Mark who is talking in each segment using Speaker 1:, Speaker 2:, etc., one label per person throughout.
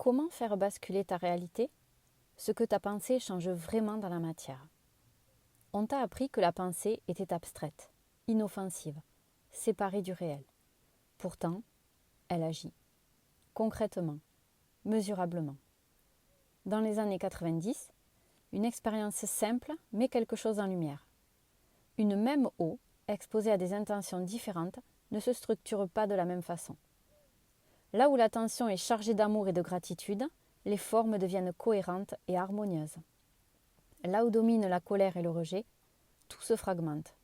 Speaker 1: Comment faire basculer ta réalité? Ce que ta pensée change vraiment dans la matière. On t'a appris que la pensée était abstraite, inoffensive, séparée du réel. Pourtant, elle agit, concrètement, mesurablement. Dans les années 90, une expérience simple met quelque chose en lumière. Une même eau, exposée à des intentions différentes, ne se structure pas de la même façon. Là où l'attention est chargée d'amour et de gratitude, les formes deviennent cohérentes et harmonieuses. Là où domine la colère et le rejet, tout se fragmente.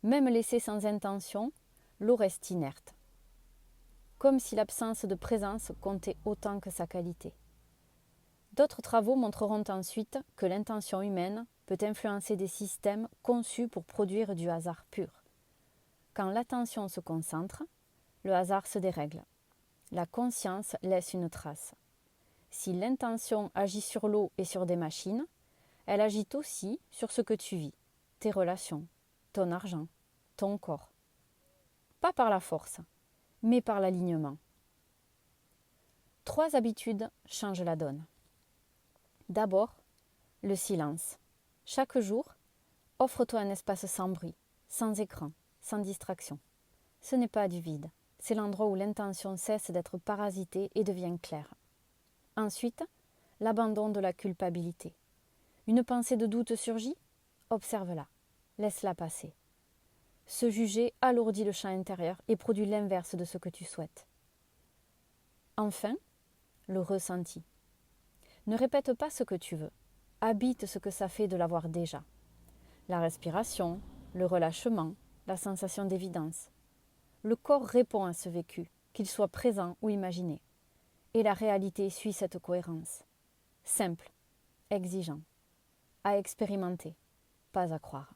Speaker 1: Même laissée sans intention, l'eau reste inerte. Comme si l'absence de présence comptait autant que sa qualité. D'autres travaux montreront ensuite que l'intention humaine peut influencer des systèmes conçus pour produire du hasard pur. Quand l'attention se concentre, le hasard se dérègle. La conscience laisse une trace. Si l'intention agit sur l'eau et sur des machines, elle agit aussi sur ce que tu vis, tes relations, ton argent, ton corps. Pas par la force, mais par l'alignement. 3 habitudes changent la donne. D'abord, le silence. Chaque jour, offre-toi un espace sans bruit, sans écran, sans distraction. Ce n'est pas du vide, c'est l'endroit où l'intention cesse d'être parasitée et devient claire. Ensuite, l'abandon de la culpabilité. Une pensée de doute surgit? Observe-la, laisse-la passer. Se juger alourdit le champ intérieur et produit l'inverse de ce que tu souhaites. Enfin, le ressenti. Ne répète pas ce que tu veux, habite ce que ça fait de l'avoir déjà. La respiration, le relâchement, la sensation d'évidence. Le corps répond à ce vécu, qu'il soit présent ou imaginé. Et la réalité suit cette cohérence. Simple, exigeant, à expérimenter, pas à croire.